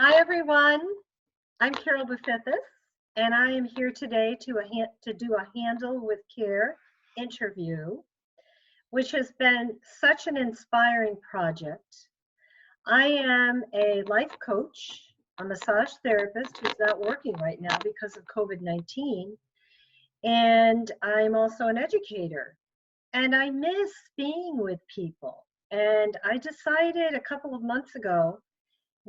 Hi, everyone. I'm Carol Buffethis, and I am here today to do a Handle with Care interview, which has been such an inspiring project. I am a life coach, a massage therapist who's not working right now because of COVID-19, and I'm also an educator. And I miss being with people. And I decided a couple of months ago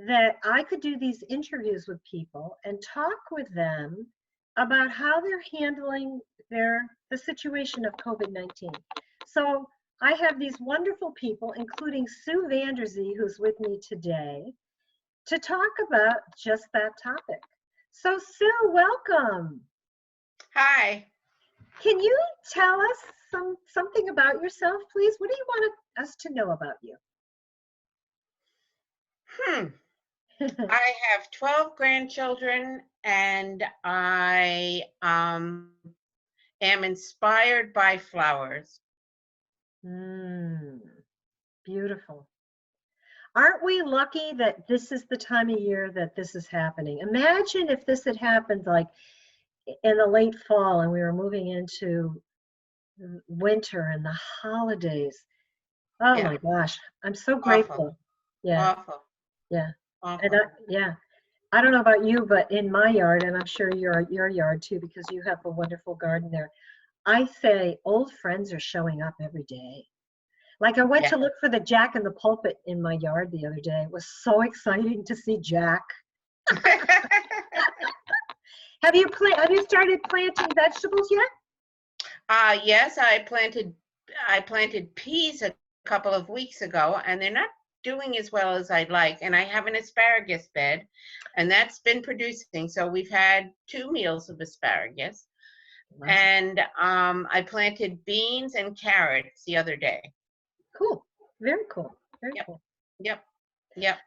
that I could do these interviews with people and talk with them about how they're handling the situation of COVID-19. So I have these wonderful people, including Sue Vanderzee, who's with me today, to talk about just that topic. So Sue, welcome. Hi. Can you tell us something about yourself, please? What do you want us to know about you? I have 12 grandchildren and I am inspired by flowers. Beautiful. Aren't we lucky that this is the time of year that this is happening? Imagine if this had happened like in the late fall and we were moving into winter and the holidays. Oh Yeah. my gosh, I'm so Awful. grateful. Yeah, Awful. yeah. And Awful. yeah, I don't know about you, but in my yard, and I'm sure your yard too, because you have a wonderful garden there, I say old friends are showing up every day. Like I went Yeah. to look for the Jack in the pulpit in my yard the other day. It was so exciting to see Jack. Have you started planting vegetables yet? Yes, I planted peas a couple of weeks ago and they're not doing as well as I'd like. And I have an asparagus bed and that's been producing. So we've had 2 meals of asparagus. Wow. And I planted beans and carrots the other day. Cool. Very cool. Very Yep. cool. Yep. Yep.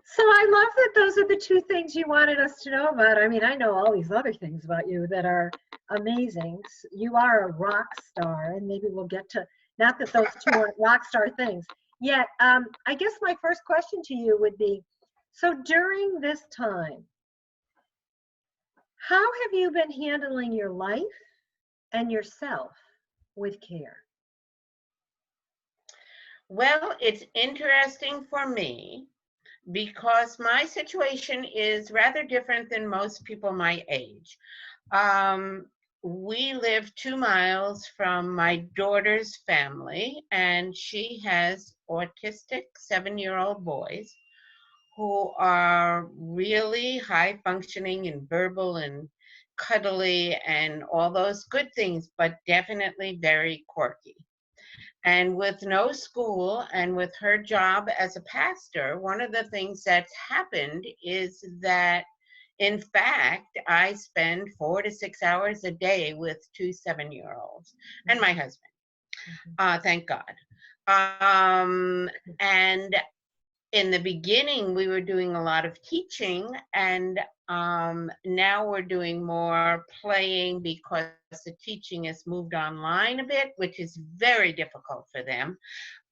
So I love that those are the 2 things you wanted us to know about. I mean, I know all these other things about you that are amazing. You are a rock star, and maybe we'll get to, not that those 2 aren't rock star things. Yet, I guess my first question to you would be, so during this time, how have you been handling your life and yourself with care? Well, it's interesting for me because my situation is rather different than most people my age. Um, we live 2 miles from my daughter's family, and she has autistic 7-year-old boys who are really high functioning and verbal and cuddly and all those good things, but definitely very quirky. And with no school and with her job as a pastor, one of the things that's happened is that, in fact, I spend 4 to 6 hours a day with 2 7-year-olds and my husband. Thank God. And in the beginning, we were doing a lot of teaching, and now we're doing more playing because the teaching has moved online a bit, which is very difficult for them.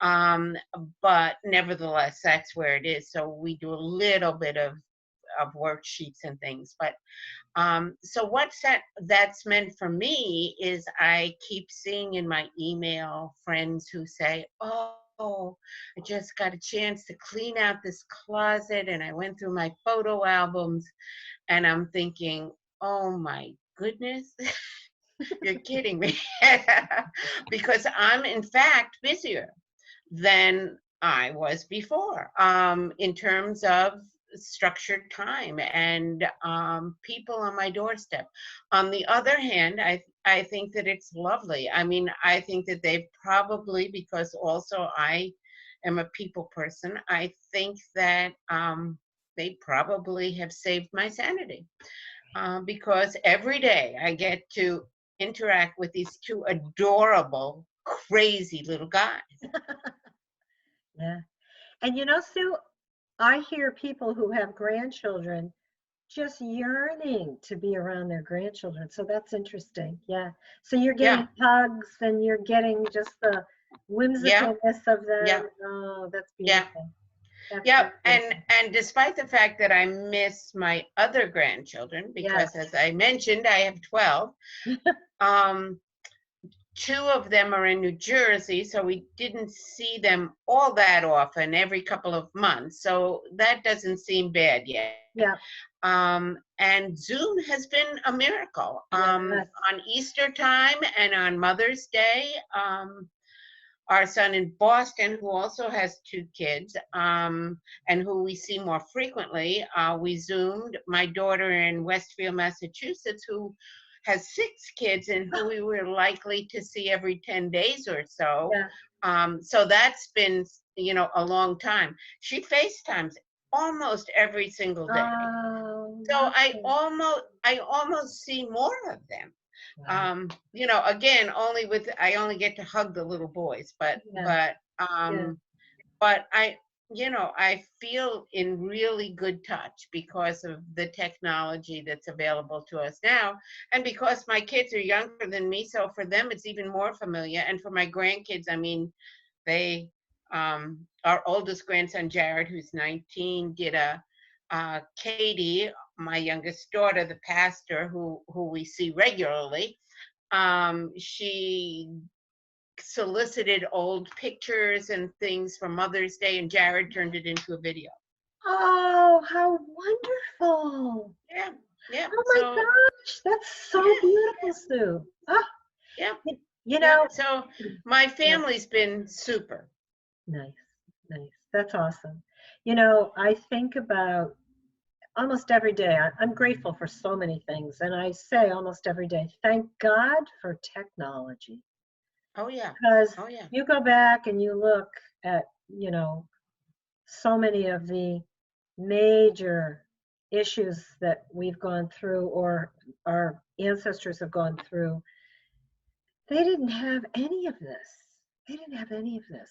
But nevertheless, that's where it is. So we do a little bit of worksheets and things. But so what's that's meant for me is I keep seeing in my email friends who say, oh, I just got a chance to clean out this closet and I went through my photo albums, and I'm thinking, oh my goodness, you're kidding me. Because I'm in fact busier than I was before, in terms of structured time and people on my doorstep. On the other hand, I think that it's lovely. I mean, I think that they've probably, because also I am a people person, I think that they probably have saved my sanity, because every day I get to interact with these 2 adorable, crazy little guys. Yeah. And you know, Sue, I hear people who have grandchildren just yearning to be around their grandchildren. So that's interesting. Yeah. So you're Yeah, getting hugs and you're getting just the yeah, whimsicalness of yeah, them. Oh, that's yeah. beautiful. That's Yep, wonderful. and despite the fact that I miss my other grandchildren, Yes. because as I mentioned, I have 12, um, two of them are in New Jersey, so we didn't see them all that often, every couple of months. So that doesn't seem bad yet. Yeah. And Zoom has been a miracle. Yes. On Easter time and on Mother's Day, our son in Boston, who also has two kids, and who we see more frequently, we Zoomed. My daughter in Westfield, Massachusetts, who has six kids and who we were likely to see every 10 days or so. Yeah. So that's been, a long time. She FaceTimes almost every single day. Oh, So lovely. I almost see more of them. Right. Again, I only get to hug the little boys, but Yeah. Yeah. I, I feel in really good touch because of the technology that's available to us now, and because my kids are younger than me, so for them it's even more familiar, and for my grandkids, I mean, they, our oldest grandson Jared, who's 19, did Katie, my youngest daughter, the pastor who we see regularly, she solicited old pictures and things for Mother's Day, and Jared turned it into a video. Oh, how wonderful. Yeah, yeah. Oh my So gosh, that's so yeah, beautiful, Sue. Oh, yeah, you, you yeah. know, So my yeah, family's been super. nice, nice. That's awesome. I think about almost every day. I'm grateful for so many things, and I say almost every day, thank God for technology. Oh yeah, Because oh yeah, you go back and you look at, so many of the major issues that we've gone through or our ancestors have gone through, they didn't have any of this. They didn't have any of this.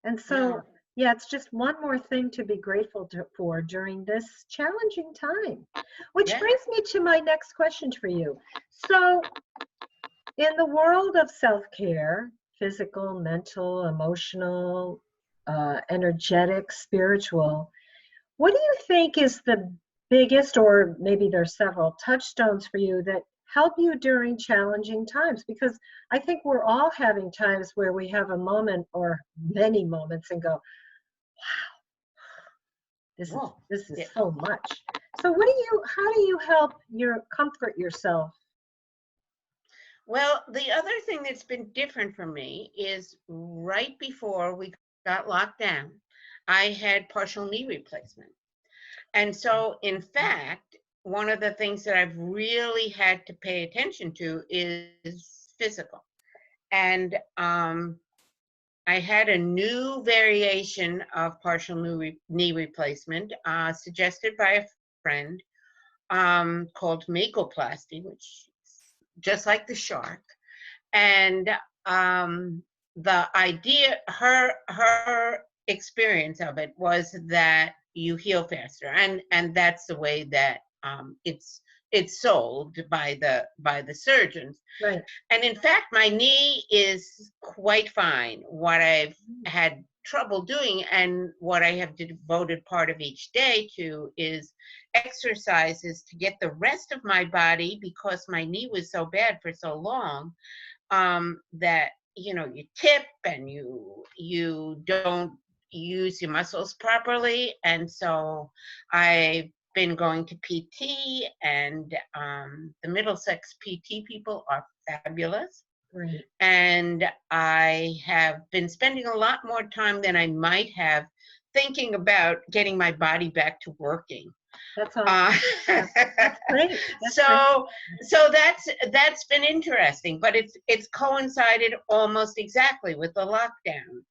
And so, no, yeah, it's just one more thing to be grateful for during this challenging time. Which yeah. brings me to my next question for you. So, in the world of self care, physical, mental, emotional, energetic, spiritual, what do you think is the biggest, or maybe there's several touchstones for you that help you during challenging times? Because I think we're all having times where we have a moment or many moments and go, this is Whoa. this is Yeah. so much. So how do you help your comfort yourself? Well, the other thing that's been different for me is right before we got locked down, I had partial knee replacement. And so, in fact, one of the things that I've really had to pay attention to is physical. And I had a new variation of partial knee replacement suggested by a friend, called Makoplasty, which is just like the shark. And the idea, her experience of it was that you heal faster, and that's the way that it's sold by the surgeons. Right. And in fact, my knee is quite fine. What I've had trouble doing and what I have devoted part of each day to is exercises to get the rest of my body, because my knee was so bad for so long, that you tip and you don't use your muscles properly. And so I've been going to PT, and the Middlesex PT people are fabulous. Right. And I have been spending a lot more time than I might have thinking about getting my body back to working. That's Uh, awesome. Yeah. That's great. That's great. so that's been interesting, but it's coincided almost exactly with the lockdown,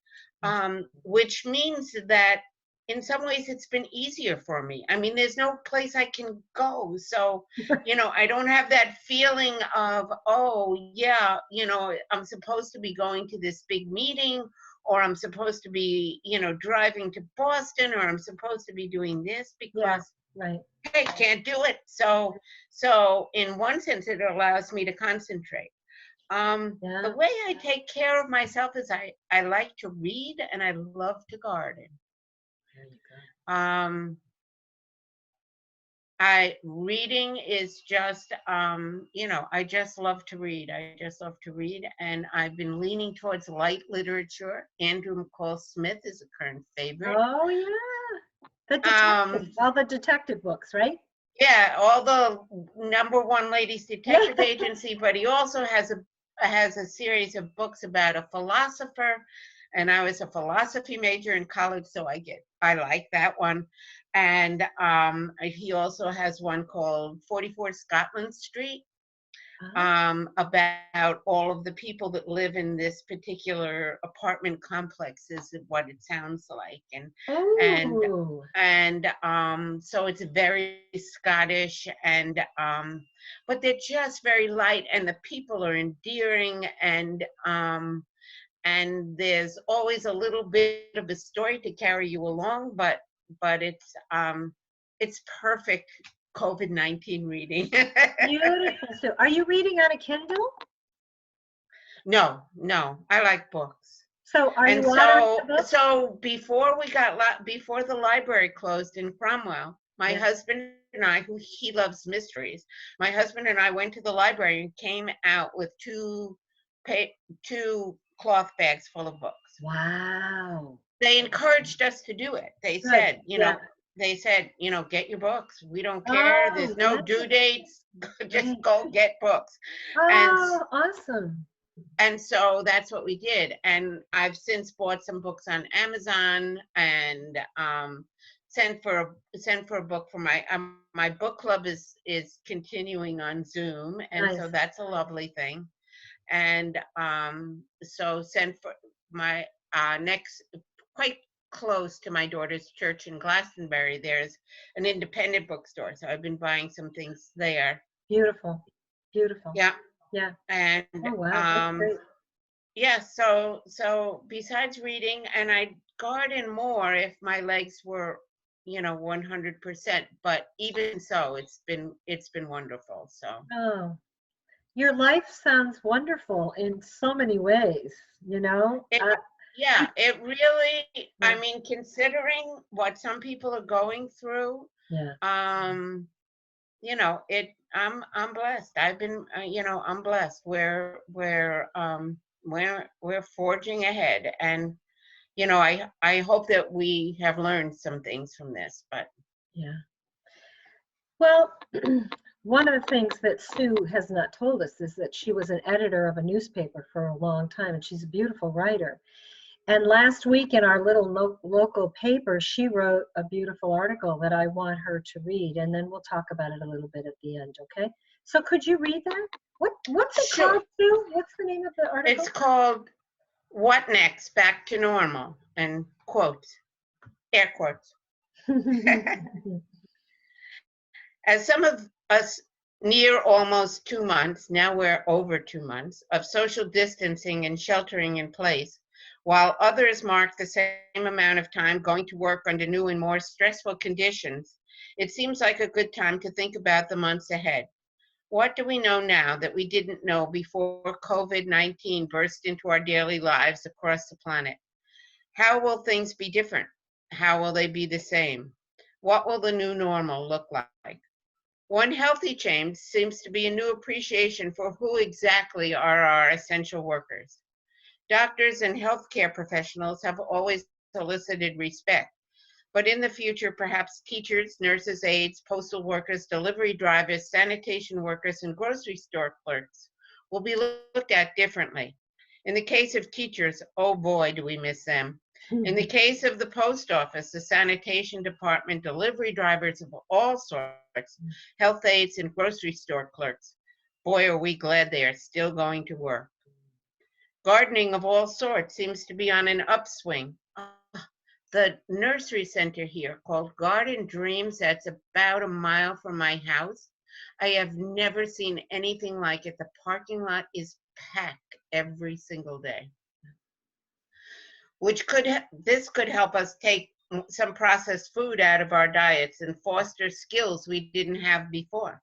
which means that in some ways it's been easier for me. I mean, there's no place I can go, so I don't have that feeling of, oh yeah, I'm supposed to be going to this big meeting, or I'm supposed to be driving to Boston, or I'm supposed to be doing this, Yeah. because Right. hey, can't do it. So in one sense, it allows me to concentrate. The Yeah. way I take care of myself is I like to read and I love to garden. There you go. Reading is just, I just love to read. I just love to read, and I've been leaning towards light literature. Andrew McCall Smith is a current favorite. Oh, yeah. The Um, detective, all the detective books, right? yeah, all the number one ladies Yeah. detective agency, but he also has a series of books about a philosopher, and I was a philosophy major in college, so I like that one. And he also has one called 44 Scotland Street, Ah, about all of the people that live in this particular apartment complex, is what it sounds like. And oh, so it's very Scottish, and but they're just very light, and the people are endearing, and there's always a little bit of a story to carry you along, but it's perfect COVID-19 reading. beautiful. So are you reading on a Kindle? No, no, I like books. So are you And ordering the so, books? before the library closed in Cromwell, my Yeah. husband and I, who he loves mysteries, my husband and I went to the library and came out with two cloth bags full of books. Wow. They encouraged us to do it. Good. Yeah. They said, get your books. We don't care. Oh, There's no that's due dates. Just right. go get books. And Oh, awesome. and so that's what we did. And I've since bought some books on Amazon, and sent for a book for my book club is continuing on Zoom, and so Nice. that's a lovely thing. And so sent for my next, quite close to my daughter's church in Glastonbury, there's an independent bookstore, so I've been buying some things there. Beautiful. Beautiful. Yeah. Yeah. And Oh, wow. That's great. yeah, so besides reading, and I'd garden more if my legs were, 100%, but even so, it's been wonderful. So Oh, your life sounds wonderful in so many ways, you know? it You- yeah, it really, yeah. considering what some people are going through, Yeah. um, I'm blessed. I've been, I'm blessed. We're forging ahead, and I hope that we have learned some things from this, but Yeah. Well, one of the things that Sue has not told us is that she was an editor of a newspaper for a long time, and she's a beautiful writer. And last week in our little local paper, she wrote a beautiful article that I want her to read, and then we'll talk about it a little bit at the end, okay? So could you read that? What's it sure. called, Sue? What's the name of the article? It's called "What Next? Back to Normal," and quotes, air quotes. As some of us near almost 2 months, now we're over 2 months, of social distancing and sheltering in place, while others mark the same amount of time going to work under new and more stressful conditions, it seems like a good time to think about the months ahead. What do we know now that we didn't know before COVID-19 burst into our daily lives across the planet? How will things be different? How will they be the same? What will the new normal look like? One healthy change seems to be a new appreciation for who exactly are our essential workers. Doctors and healthcare professionals have always elicited respect, but in the future, perhaps teachers, nurses, aides, postal workers, delivery drivers, sanitation workers, and grocery store clerks will be looked at differently. In the case of teachers, oh boy, do we miss them. In the case of the post office, the sanitation department, delivery drivers of all sorts, health aides, and grocery store clerks, boy, are we glad they are still going to work. Gardening of all sorts seems to be on an upswing. The nursery center here, called Garden Dreams, that's about a mile from my house. I have never seen anything like it. The parking lot is packed every single day, this could help us take some processed food out of our diets and foster skills we didn't have before.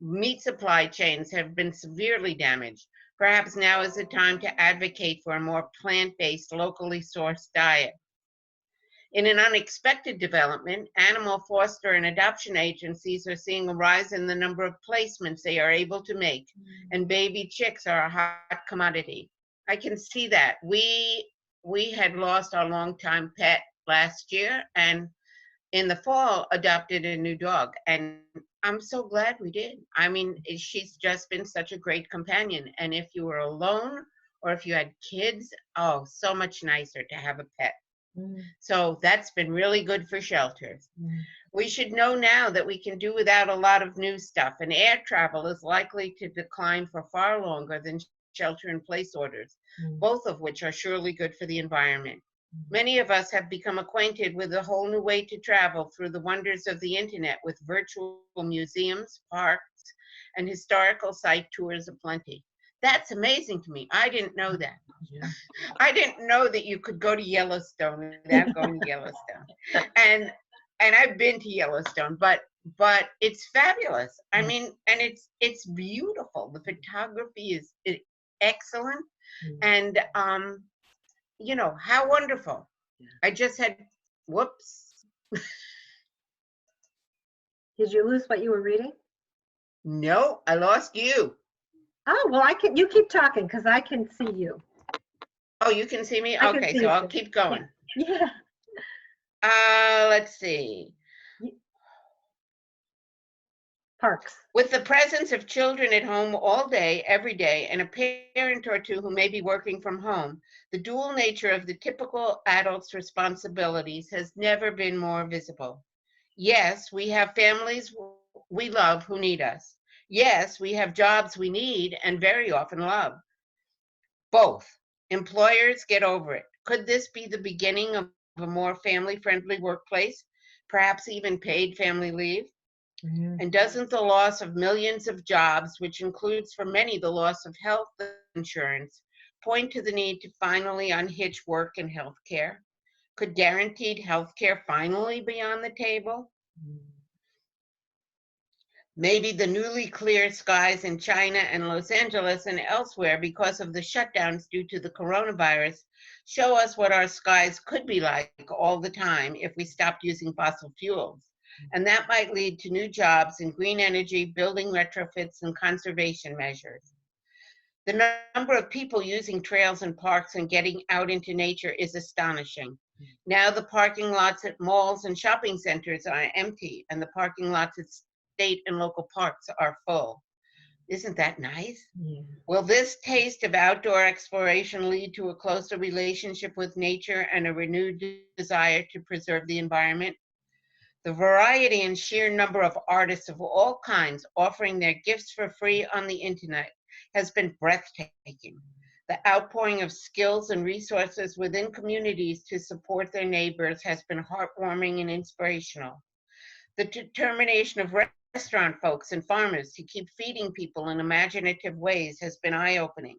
Meat supply chains have been severely damaged. Perhaps now is the time to advocate for a more plant-based, locally sourced diet. In an unexpected development, animal foster and adoption agencies are seeing a rise in the number of placements they are able to make, and baby chicks are a hot commodity. I can see that. We had lost our longtime pet last year, and in the fall adopted a new dog, and I'm so glad we did. I mean, she's just been such a great companion, and if you were alone or if you had kids, oh, so much nicer to have a pet. Mm, So that's been really good for shelters. mm, We should know now that we can do without a lot of new stuff, and air travel is likely to decline for far longer than shelter in place orders, mm, both of which are surely good for the environment. mm. Many of us have become acquainted with a whole new way to travel through the wonders of the internet with virtual museums, parks, and historical site tours aplenty. That's amazing to me. I didn't know that. Yeah. I didn't know that you could go to Yellowstone without going to Yellowstone. And and I've been to Yellowstone, but it's fabulous. I Mm, mean, and it's beautiful. The photography is excellent, mm, and how wonderful. yeah. I just had, whoops. Did you lose what you were reading? No, I lost you. Oh, well, you keep talking because I can see you. Oh, you can see me? I can Okay, see so you I'll too. keep Yeah. going. Yeah. Let's see. Y- Parks. With the presence of children at home all day, every day, and a parent or two who may be working from home, the dual nature of the typical adult's responsibilities has never been more visible. Yes, we have families we love who need us. Yes, we have jobs we need and very often love. Both. Employers, get over it. Could this be the beginning of a more family friendly workplace? Perhaps even paid family leave? Mhm. And doesn't the loss of millions of jobs, which includes for many the loss of health insurance, point to the need to finally unhitch work and health care? Could guaranteed health care finally be on the table? Mm. Maybe the newly clear skies in China and Los Angeles and elsewhere because of the shutdowns due to the coronavirus show us what our skies could be like all the time if we stopped using fossil fuels. And that might lead to new jobs in green energy, building retrofits, and conservation measures. The number of people using trails and parks and getting out into nature is astonishing. Now the parking lots at malls and shopping centers are empty, and the parking lots at state and local parks are full. Isn't that nice? Yeah. Will this taste of outdoor exploration lead to a closer relationship with nature and a renewed desire to preserve the environment? The variety and sheer number of artists of all kinds offering their gifts for free on the internet has been breathtaking. The outpouring of skills and resources within communities to support their neighbors has been heartwarming and inspirational. The determination of restaurant folks and farmers to keep feeding people in imaginative ways has been eye-opening.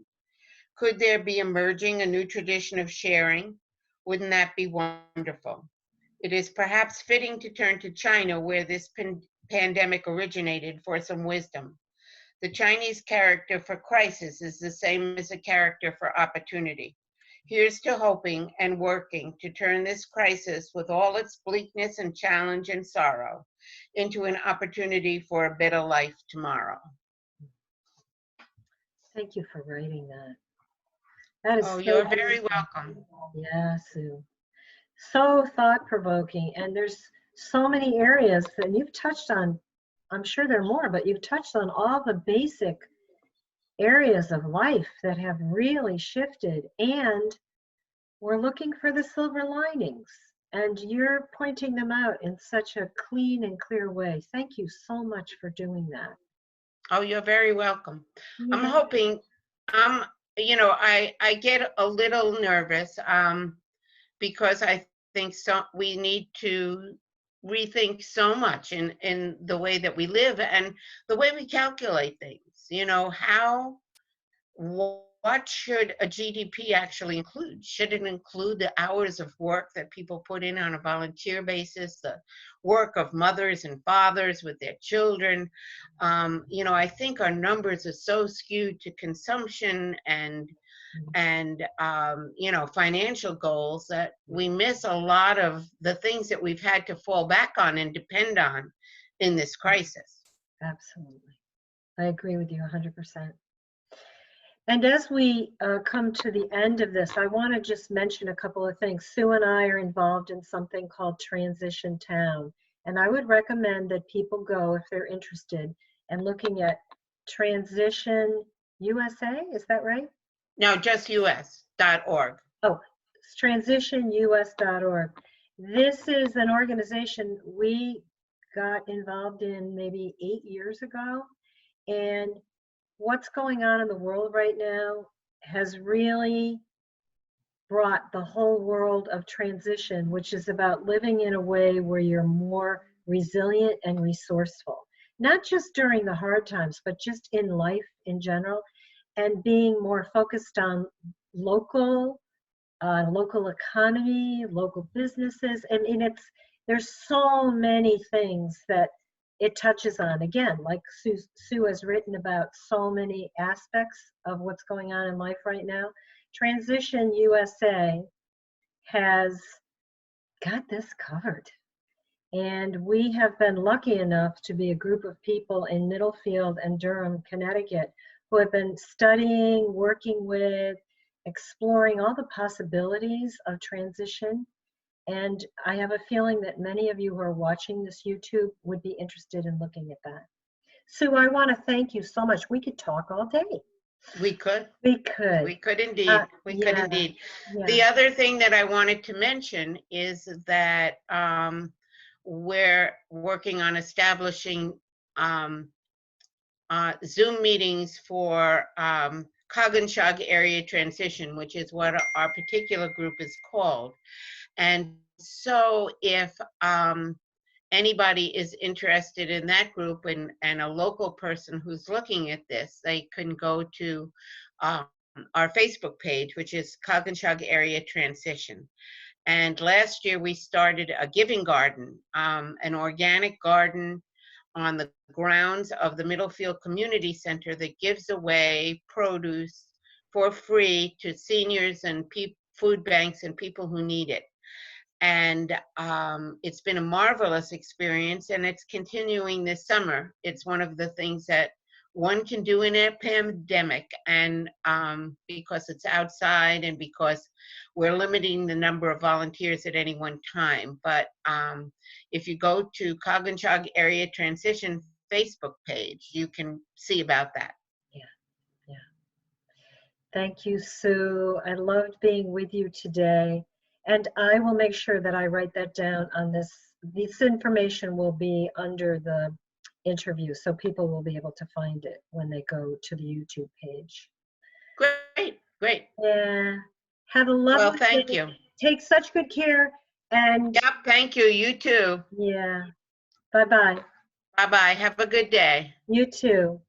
Could there be emerging a new tradition of sharing? Wouldn't that be wonderful? It is perhaps fitting to turn to China, where this pandemic originated, for some wisdom. The Chinese character for crisis is the same as a character for opportunity. Here's to hoping and working to turn this crisis, with all its bleakness and challenge and sorrow, into an opportunity for a better life tomorrow. Thank you for writing that. That is Oh, so you're very beautiful. welcome. Yeah, Sue. So thought provoking. And there's so many areas that you've touched on. I'm sure there are more, but you've touched on all the basic areas of life that have really shifted. And we're looking for the silver linings. And you're pointing them out in such a clean and clear way. Thank you so much for doing that. Oh, you're very welcome. I'm Yeah. hoping, um, I get a little nervous, because I think we need to rethink so much in the way that we live and the way we calculate things. What should a GDP actually include? Should it include the hours of work that people put in on a volunteer basis, the work of mothers and fathers with their children? I think our numbers are so skewed to consumption and and financial goals, that we miss a lot of the things that we've had to fall back on and depend on in this crisis. Absolutely. I agree with you 100%. And as we come to the end of this, I want to just mention a couple of things. Sue and I are involved in something called Transition Town. And I would recommend that people go, if they're interested, and looking at Transition USA, is that right? No, just us.org. Oh, it's transitionus.org. This is an organization we got involved in maybe 8 years ago. And what's going on in the world right now has really brought the whole world of transition, which is about living in a way where you're more resilient and resourceful, not just during the hard times, but just in life in general, and being more focused on local economy, local businesses. I mean, there's so many things that it touches on. Again, like Sue has written about so many aspects of what's going on in life right now. Transition USA has got this covered. And we have been lucky enough to be a group of people in Middlefield and Durham, Connecticut, who have been studying, working with, exploring all the possibilities of transition. And I have a feeling that many of you who are watching this YouTube would be interested in looking at that. Sue, I want to thank you so much. We could talk all day. We could. We could. We could indeed. We could Yeah, indeed. yeah. The other thing that I wanted to mention is that we're working on establishing Zoom meetings for Coggins area transition, which is what our particular group is called. And so if anybody is interested in that group and a local person who's looking at this, they can go to our Facebook page, which is Coggins area transition. And last year we started a giving garden, an organic garden on the grounds of the Middlefield Community Center that gives away produce for free to seniors and food banks and people who need it. And it's been a marvelous experience, and it's continuing this summer. It's one of the things that one can do in a pandemic, and because it's outside and because we're limiting the number of volunteers at any one time. But if you go to Coggins Area Transition Facebook page, you can see about that. Yeah, yeah. Thank you, Sue. I loved being with you today. And I will make sure that I write that down on this. This information will be under the interview, so people will be able to find it when they go to the YouTube page. Great, great. Yeah. Have a lovely Well, thank day. you. Take such good care. And Yep, thank you. You too. yeah. Bye-bye. Bye-bye. Have a good day. You too.